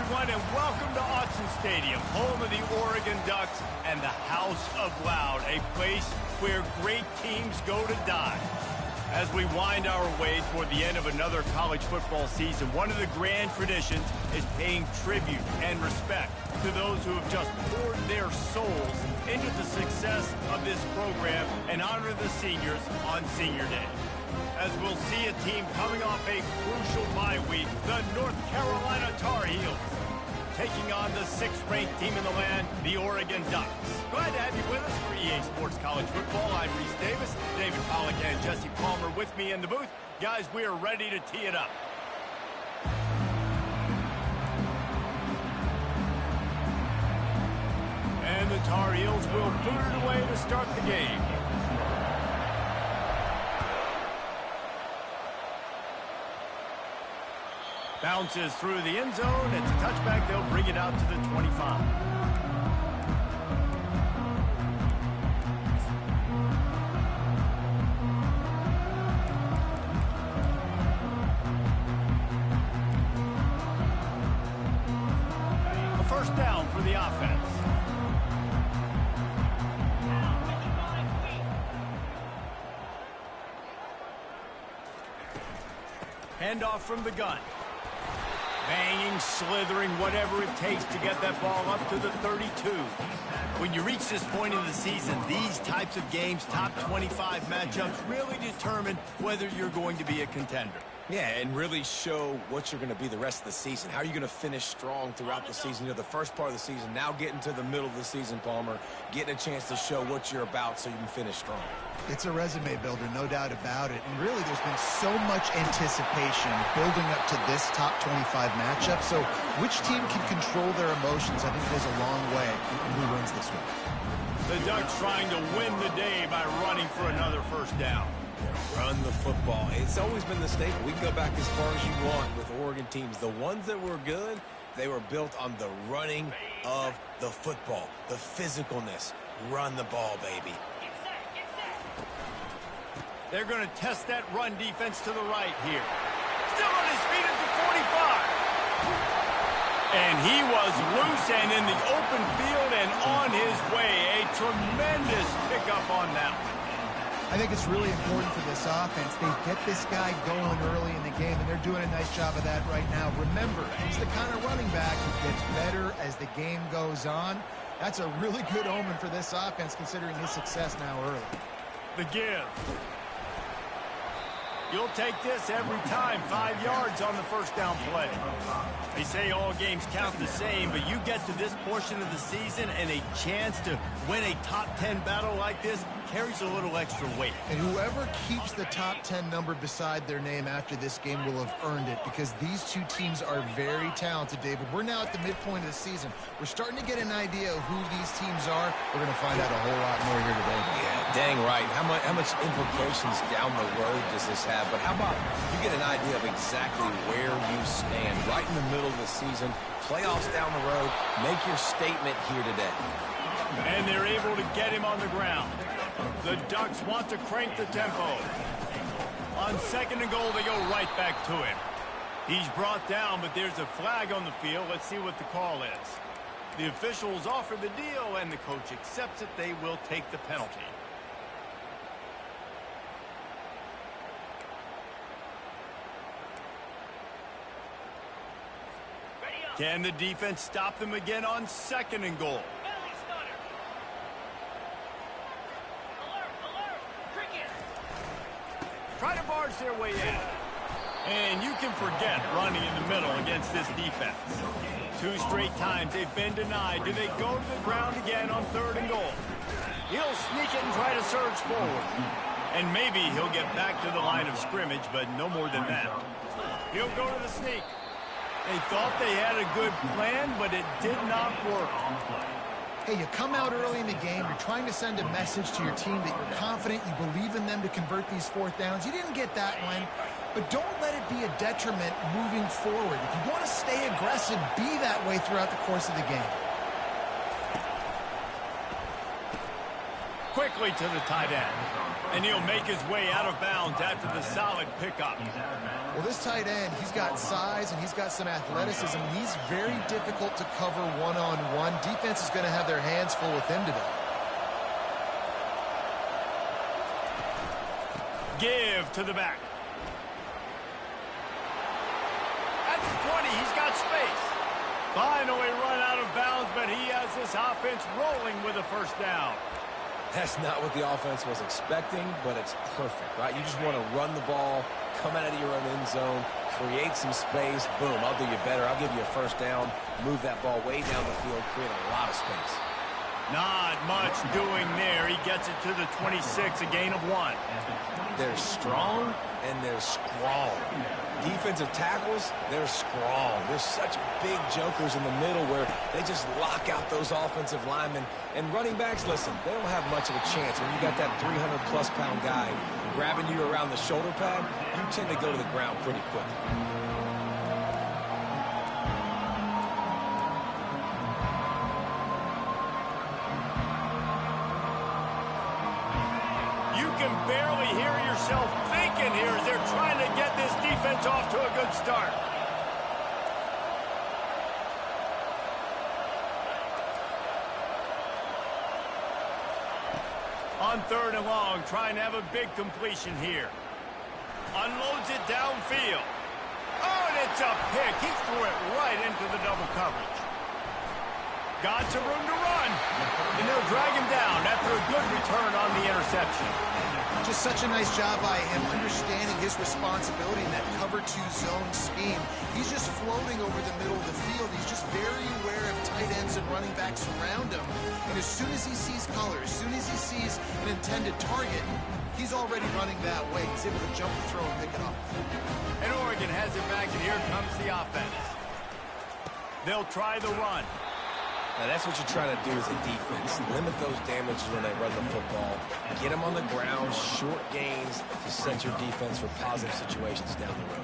everyone, and welcome to Autzen Stadium, home of the Oregon Ducks and the House of Loud, a place where great teams go to die. As we wind our way toward the end of another college football season, one of the grand traditions is paying tribute and respect to those who have just poured their souls into the success of this program and honor the seniors on Senior Day. As we'll see a team coming off a crucial bye week, the North Carolina Tar Heels, taking on the 6th-ranked team in the land, the Oregon Ducks. Glad to have you with us for EA Sports College Football. I'm Reese Davis, David Pollack and Jesse Palmer with me in the booth. Guys, we are ready to tee it up. And the Tar Heels will boot it away to start the game. Bounces through the end zone. It's a touchback. They'll bring it out to the 25. A first down for the offense. Handoff from the gun. Banging, slithering, whatever it takes to get that ball up to the 32. When you reach this point in the season, these types of games, top 25 matchups, really determine whether you're going to be a contender. Yeah, and really show what you're going to be the rest of the season. How are you going to finish strong throughout the season? You know, the first part of the season, now getting to the middle of the season, Palmer, getting a chance to show what you're about so you can finish strong. It's a resume builder, no doubt about it. And really, there's been so much anticipation building up to this top 25 matchup. So which team can control their emotions, I think, goes a long way in who wins this one. The Ducks trying to win the day by running for another first down. Run the football. It's always been the staple. We can go back as far as you want with Oregon teams. The ones that were good, they were built on the running of the football, the physicalness. Run the ball, baby. They're going to test that run defense to the right here. Still on his feet at the 45. And he was loose and in the open field and on his way. A tremendous pickup on that one. I think it's really important for this offense. They get this guy going early in the game, and they're doing a nice job of that right now. Remember, he's the kind of running back who gets better as the game goes on. That's a really good omen for this offense, considering his success now early. The give. You'll take this every time. 5 yards on the first down play. They say all games count the same, but you get to this portion of the season and a chance to win a top 10 battle like this carries a little extra weight. And whoever keeps the top 10 number beside their name after this game will have earned it, because these two teams are very talented, David. We're now at the midpoint of the season. We're starting to get an idea of who these teams are. We're going to find out a whole lot more here today. Yeah, dang right. How much implications down the road does this have? But how about you get an idea of exactly where you stand right in the middle of the season, playoffs down the road, make your statement here today. And they're able to get him on the ground. The Ducks want to crank the tempo. On 2nd and goal, they go right back to him. He's brought down, but there's a flag on the field. Let's see what the call is. The officials offer the deal, and the coach accepts it. They will take the penalty. Can the defense stop them again on 2nd and goal? Try to barge their way in. And you can forget running in the middle against this defense. 2 straight times they've been denied. Do they go to the ground again on 3rd and goal? He'll sneak it and try to surge forward. And maybe he'll get back to the line of scrimmage, but no more than that. He'll go to the sneak. They thought they had a good plan, but it did not work. Hey, you come out early in the game, you're trying to send a message to your team that you're confident, you believe in them to convert these 4th downs. You didn't get that one, but don't let it be a detriment moving forward. If you want to stay aggressive, be that way throughout the course of the game. Quickly to the tight end. And he'll make his way out of bounds after the solid pickup. Well, this tight end, he's got size and he's got some athleticism. He's very difficult to cover one-on-one. Defense is going to have their hands full with him today. Give to the back. At the 20, he's got space. Finally run out of bounds, but he has this offense rolling with a first down. That's not what the offense was expecting, but it's perfect, right? You just want to run the ball, come out of your own end zone, create some space, boom, I'll do you better. I'll give you a first down, move that ball way down the field, create a lot of space. Not much doing there. He gets it to the 26, a gain of 1. They're strong and they're strong. Defensive tackles, they're strong. There's such big jokers in the middle where they just lock out those offensive linemen. And running backs, listen, they don't have much of a chance. When you got that 300-plus pound guy grabbing you around the shoulder pad, you tend to go to the ground pretty quickly. Barely hear yourself thinking here as they're trying to get this defense off to a good start. On 3rd and long, trying to have a big completion here. Unloads it downfield. Oh, and it's a pick. He threw it right into the double coverage. Got some room to run. And they'll drag him down after a good return on the interception. Just such a nice job by him understanding his responsibility in that cover 2 zone scheme. He's just floating over the middle of the field. He's just very aware of tight ends and running backs around him. And as soon as he sees color, as soon as he sees an intended target, he's already running that way. He's able to jump the throw and pick it up. And Oregon has it back, and here comes the offense. They'll try the run. Now, that's what you try to do as a defense. Limit those damages when they run the football. Get them on the ground, short gains to set your defense for positive situations down the road.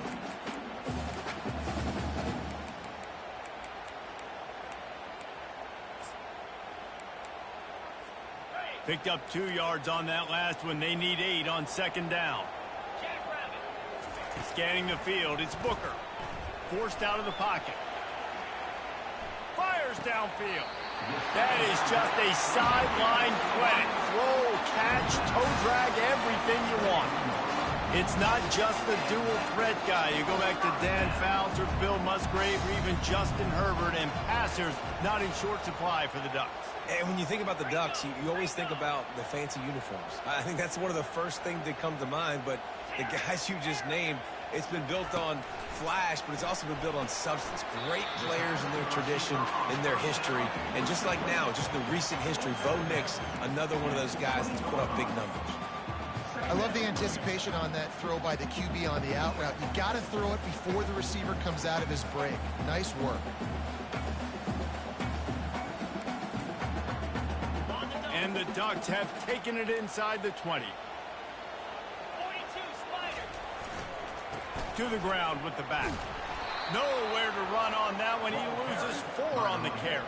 Picked up 2 yards on that last one. They need 8 on 2nd down. Scanning the field, it's Booker. Forced out of the pocket. Fires downfield. That is just a sideline credit. Throw, catch, toe drag, everything you want. It's not just the dual threat guy. You go back to Dan Fouts or Bill Musgrave or even Justin Herbert, and passers not in short supply for the Ducks. And when you think about the Ducks, you always think about the fancy uniforms. I think that's one of the first things that come to mind, but the guys you just named, it's been built on flash, but it's also been built on substance. Great players in their tradition, in their history, and just like now, just the recent history, Bo Nix, another one of those guys that's put up big numbers. I love the anticipation on that throw by the QB on the out route. You got to throw it before the receiver comes out of his break. Nice work. And the Ducks have taken it inside the 20. To the ground with the back. Nowhere to run on that one. He loses 4 on the carry.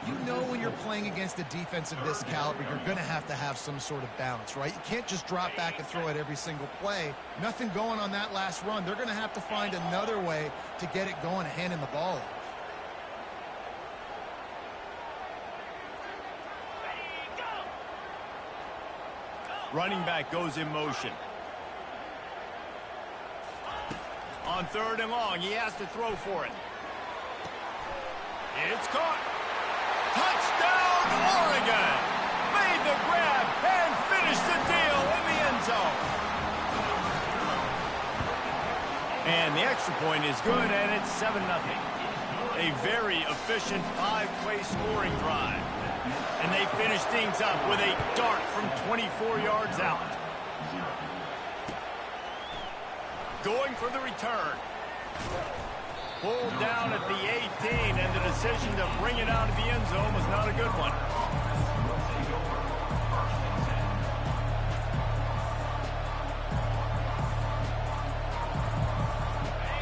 You know when you're playing against a defense of this caliber, you're going to have some sort of balance, right? You can't just drop back and throw it every single play. Nothing going on that last run. They're going to have to find another way to get it going, handing the ball off. Running back goes in motion. On 3rd and long, he has to throw for it. It's caught. Touchdown, Oregon! Made the grab and finished the deal in the end zone. And the extra point is good, and it's 7-0. A very efficient 5-play scoring drive. And they finish things up with a dart from 24 yards out. Going for the return. Pulled down at the 18, and the decision to bring it out of the end zone was not a good one.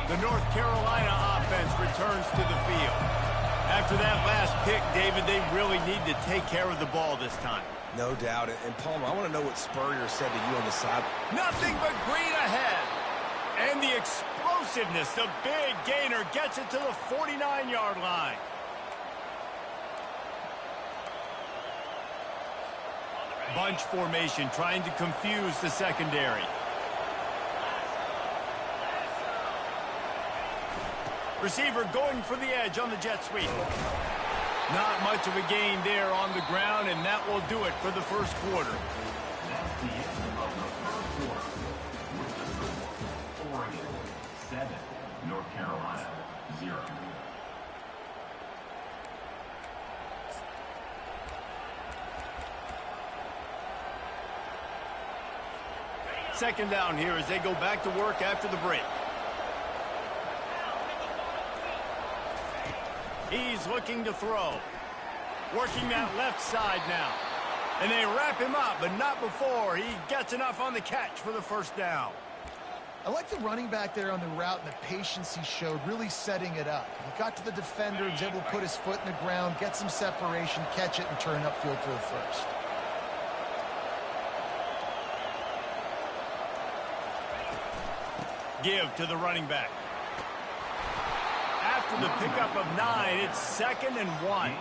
The North Carolina offense returns to the field. After that last pick, David, they really need to take care of the ball this time. No doubt. And Palmer, I want to know what Spurrier said to you on the side. Nothing but green ahead. And the explosiveness, the big gainer gets it to the 49-yard line. Bunch formation trying to confuse the secondary. Receiver going for the edge on the jet sweep. Not much of a gain there on the ground, and that will do it for the first quarter. That's the end of the first quarter. With the score, Oregon 7, North Carolina 0. Second down here as they go back to work after the break. He's looking to throw. Working that left side now. And they wrap him up, but not before he gets enough on the catch for the first down. I like the running back there on the route and the patience he showed, really setting it up. He got to the defender, he was able to put his foot in the ground, get some separation, catch it, and turn upfield for the first. Give to the running back. After the pickup of 9, it's 2nd and 1.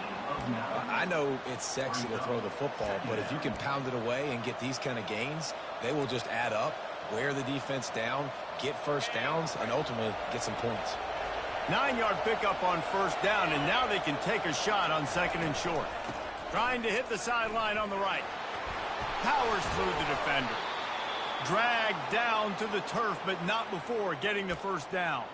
I know it's sexy to throw the football, but if you can pound it away and get these kind of gains, they will just add up, wear the defense down, get first downs, and ultimately get some points. 9-yard pickup on first down, and now they can take a shot on 2nd and short. Trying to hit the sideline on the right. Powers through the defender. Dragged down to the turf, but not before getting the first down.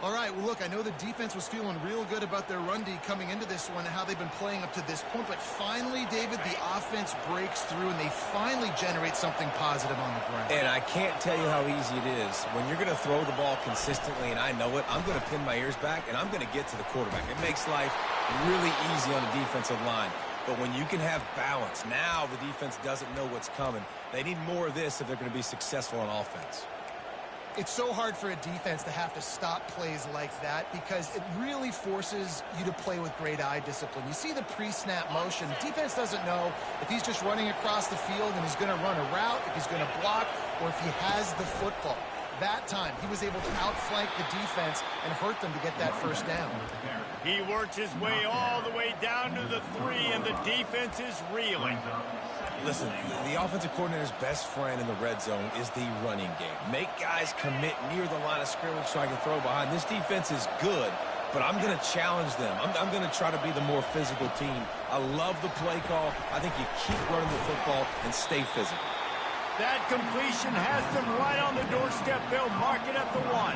All right, well, look, I know the defense was feeling real good about their run D coming into this one and how they've been playing up to this point, but finally, David, the offense breaks through and they finally generate something positive on the ground. And I can't tell you how easy it is. When you're going to throw the ball consistently, and I know it, I'm going to pin my ears back, and I'm going to get to the quarterback. It makes life really easy on the defensive line. But when you can have balance, now the defense doesn't know what's coming. They need more of this if they're going to be successful on offense. It's so hard for a defense to have to stop plays like that because it really forces you to play with great eye discipline. You see the pre-snap motion. Defense doesn't know if he's just running across the field and he's going to run a route, if he's going to block, or if he has the football. That time, he was able to outflank the defense and hurt them to get that first down. He works his way all the way down to the 3, and the defense is reeling. Listen, the offensive coordinator's best friend in the red zone is the running game. Make guys commit near the line of scrimmage so I can throw behind. This defense is good, but I'm going to challenge them. I'm going to try to be the more physical team. I love the play call. I think you keep running the football and stay physical. That completion has them right on the doorstep. They'll mark it at the 1.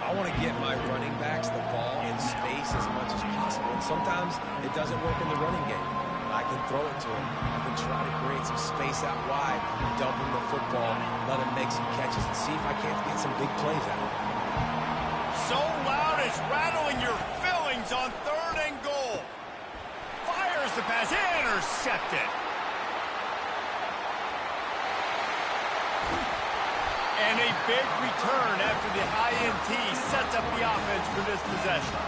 I want to get my running backs the ball in space as much as possible. And sometimes it doesn't work in the running game. I can throw it to him. I can try to create some space out wide, dump him the football, let him make some catches, and see if I can't get some big plays out of him. So loud it's rattling your fillings on 3rd and goal. Fires the pass, intercepted. And a big return after the INT sets up the offense for this possession.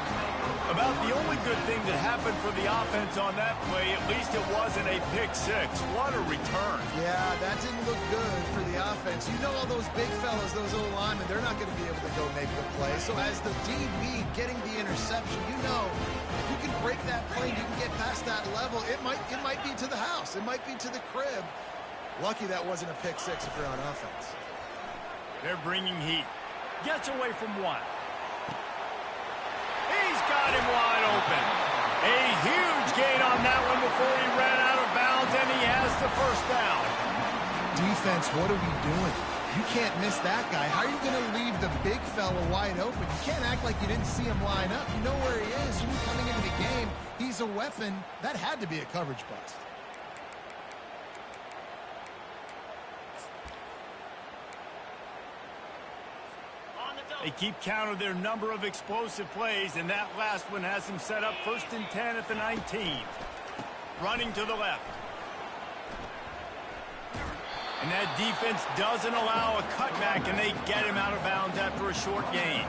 About the only good thing that happened for the offense on that play, at least it wasn't a pick 6. What a return. Yeah, that didn't look good for the offense. You know all those big fellas, those old linemen, they're not going to be able to go make the play. So as the DB getting the interception, you know, if you can break that play, you can get past that level, it might be to the house. It might be to the crib. Lucky that wasn't a pick 6 if you're on offense. They're bringing heat. Gets away from 1. He's got him wide open. A huge gain on that one before he ran out of bounds, and he has the first down. Defense, what are we doing? You can't miss that guy. How are you going to leave the big fella wide open? You can't act like you didn't see him line up. You know where he is. You knew coming into the game, he's a weapon. That had to be a coverage bust. They keep count of their number of explosive plays, and that last one has them set up 1st and 10 at the 19. Running to the left. And that defense doesn't allow a cutback, and they get him out of bounds after a short gain.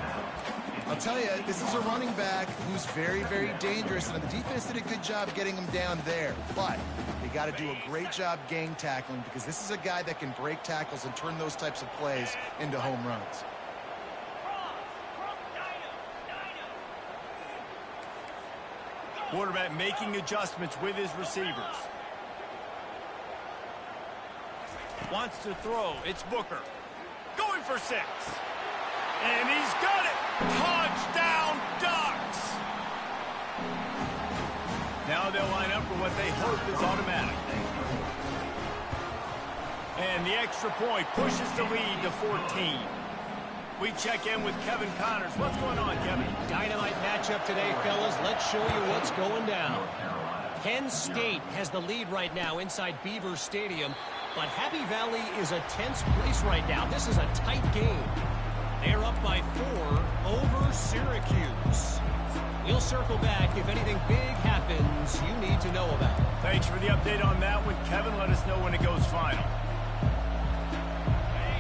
I'll I'll tell you, this is a running back who's very, very dangerous, and the defense did a good job getting him down there. But they got to do a great job gang tackling because this is a guy that can break tackles and turn those types of plays into home runs. Quarterback making adjustments with his receivers. Wants to throw. It's Booker. Going for 6. And he's got it. Touchdown Ducks. Now they'll line up for what they hope is automatic. And the extra point pushes the lead to 14. We check in with Kevin Connors. What's going on, Kevin? Dynamite matchup today, fellas. Let's show you what's going down. Penn State has the lead right now inside Beaver Stadium, but Happy Valley is a tense place right now. This is a tight game. They're up by 4 over Syracuse. We'll circle back if anything big happens you need to know about. Thanks for the update on that one, Kevin. Let us know when it goes final.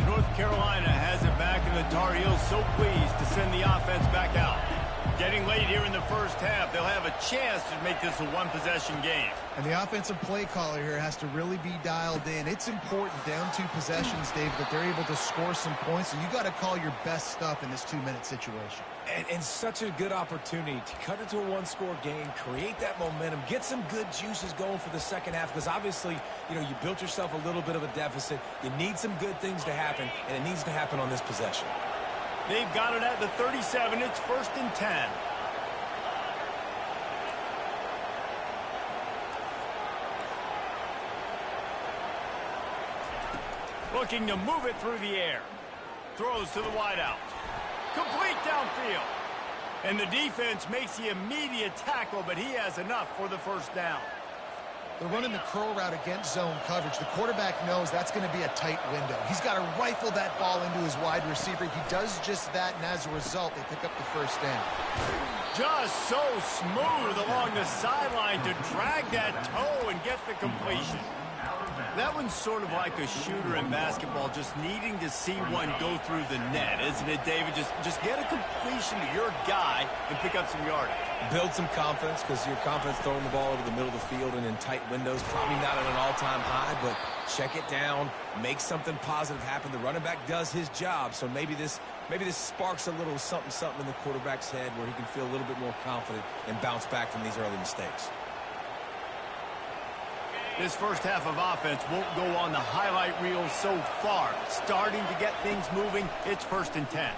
North Carolina has it back, and the Tar Heels so pleased to send the offense back out. Getting late here in the first half, they'll have a chance to make this a one-possession game. And the offensive play caller here has to really be dialed in. It's important down 2 possessions, Dave, that they're able to score some points. So you got to call your best stuff in this 2-minute situation. And such a good opportunity to cut it to a 1-score game, create that momentum, get some good juices going for the second half, because obviously, you built yourself a little bit of a deficit. You need some good things to happen, and it needs to happen on this possession. They've got it at the 37. It's 1st and 10. Looking to move it through the air. Throws to the wideout. Complete downfield. And the defense makes the immediate tackle, but he has enough for the first down. They're running the curl route against zone coverage. The quarterback knows that's going to be a tight window. He's got to rifle that ball into his wide receiver. He does just that, and as a result, they pick up the first down. Just so smooth along the sideline to drag that toe and get the completion. That one's sort of like a shooter in basketball, just needing to see one go through the net, isn't it, David? Just get a completion to your guy and pick up some yardage. Build some confidence, because your confidence throwing the ball over the middle of the field and in tight windows, probably not at an all-time high, but check it down, make something positive happen. The running back does his job, so maybe this sparks a little something in the quarterback's head where he can feel a little bit more confident and bounce back from these early mistakes. This first half of offense won't go on the highlight reel so far. Starting to get things moving, it's 1st and 10.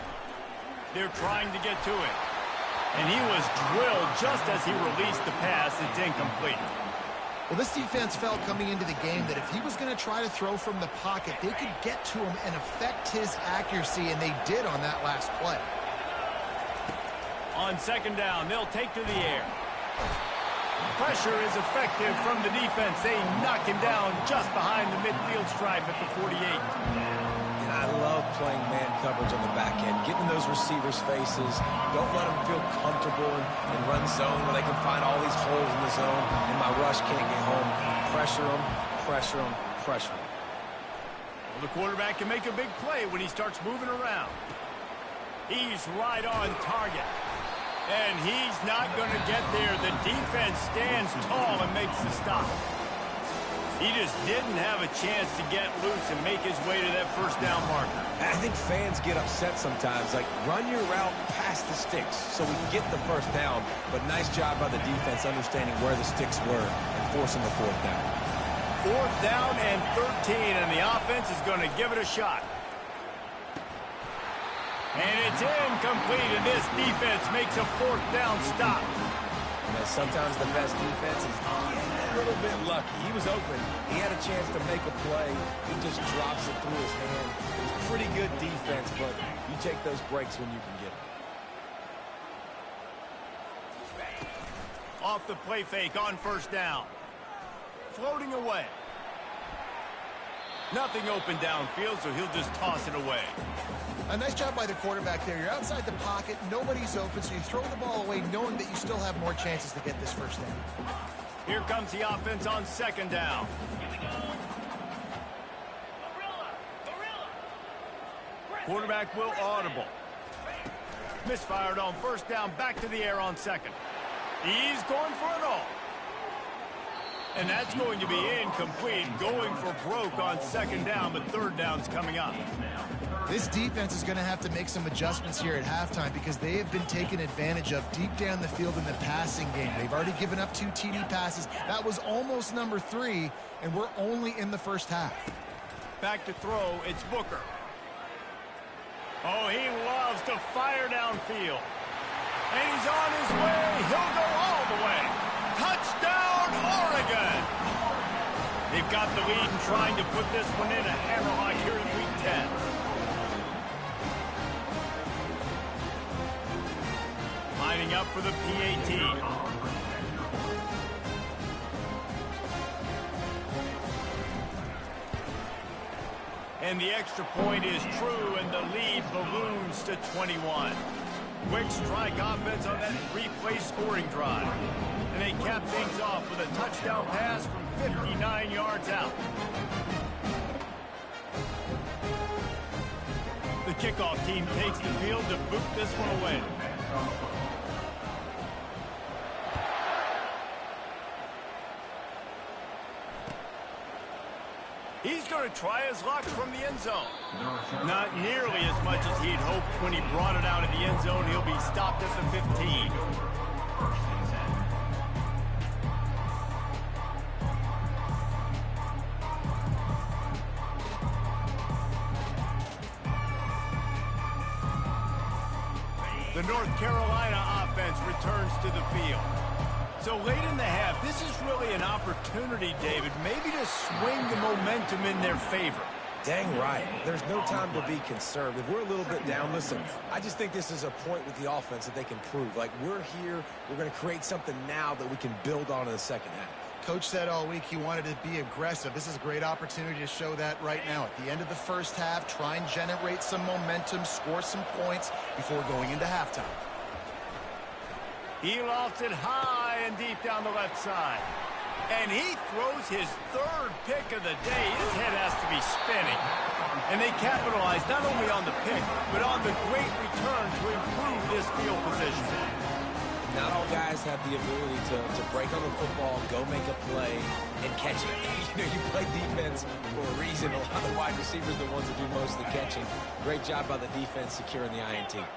They're trying to get to it. And he was drilled just as he released the pass. It's incomplete. Well, this defense felt coming into the game that if he was going to try to throw from the pocket, they could get to him and affect his accuracy, and they did on that last play. On 2nd down, they'll take to the air. Pressure is effective from the defense. They knock him down just behind the midfield stripe at the 48. And I love playing man coverage on the back end, getting those receivers' faces. Don't let them feel comfortable in run zone where they can find all these holes in the zone and my rush can't get home. Pressure them, pressure them, pressure them. Well, the quarterback can make a big play when he starts moving around. He's right on target. And he's not going to get there. The defense stands tall and makes the stop. He just didn't have a chance to get loose and make his way to that first down marker. I think fans get upset sometimes. Like, run your route past the sticks so we can get the first down. But nice job by the defense understanding where the sticks were and forcing the 4th down. 4th down and 13, and the offense is going to give it a shot. And it's incomplete, and this defense makes a 4th down stop. And sometimes the best defense is a little bit lucky. He was open. He had a chance to make a play. He just drops it through his hand. It was pretty good defense, but you take those breaks when you can get them. Off the play fake on 1st down. Floating away. Nothing open downfield, so he'll just toss it away. A nice job by the quarterback there. You're outside the pocket, nobody's open, so you throw the ball away knowing that you still have more chances to get this first down. Here comes the offense on 2nd down. Quarterback will audible. Misfired on first down, back to the air on second. He's going for it all. And that's going to be incomplete, going for broke on second down, but third down's coming up. This defense is going to have to make some adjustments here at halftime because they have been taken advantage of deep down the field in the passing game. They've already given up 2 TD passes. That was almost number 3, and we're only in the first half. Back to throw, it's Booker. Oh, he loves to fire downfield. And he's on his way. He'll go all the way. Touchdown, Oregon! They've got the lead and trying to put this one in a hammerlock here in Week 10. Lining up for the PAT. And the extra point is true, and the lead balloons to 21. Quick strike offense on that 3-play scoring drive. And they cap things off with a touchdown pass from 59 yards out. The kickoff team takes the field to boot this one away. He's going to try his luck from the end zone. Not nearly as much as he'd hoped when he brought it out of the end zone. He'll be stopped at the 15. The North Carolina offense returns to the field. So late in the half, this is really an opportunity, David, maybe to swing the momentum in their favor. Dang right. There's no time to be conservative. We're a little bit down. Listen, I just think this is a point with the offense that they can prove. Like, we're here, we're going to create something now that we can build on in the second half. Coach said all week he wanted to be aggressive. This is a great opportunity to show that right now. At the end of the first half, try and generate some momentum, score some points before going into halftime. He lofts it high and deep down the left side. And he throws his third pick of the day. His head has to be spinning. And they capitalize not only on the pick, but on the great return to improve this field position. Not all guys have the ability to break on the football, go make a play, and catch it. You know, you play defense for a reason. A lot of the wide receivers are the ones that do most of the catching. Great job by the defense securing the INT.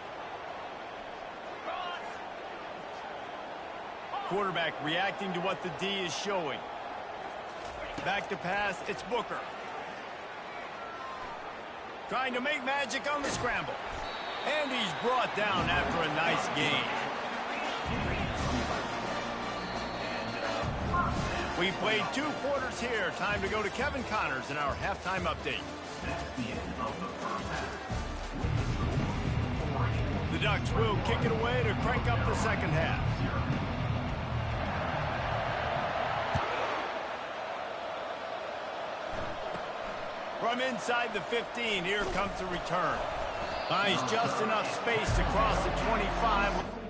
Quarterback reacting to what the D is showing. Back to pass, it's Booker. Trying to make magic on the scramble. And he's brought down after a nice gain. We played 2 quarters here. Time to go to Kevin Connors in our halftime update. The Ducks will kick it away to crank up the second half. From inside the 15, here comes the return. Finds just enough space to cross the 25.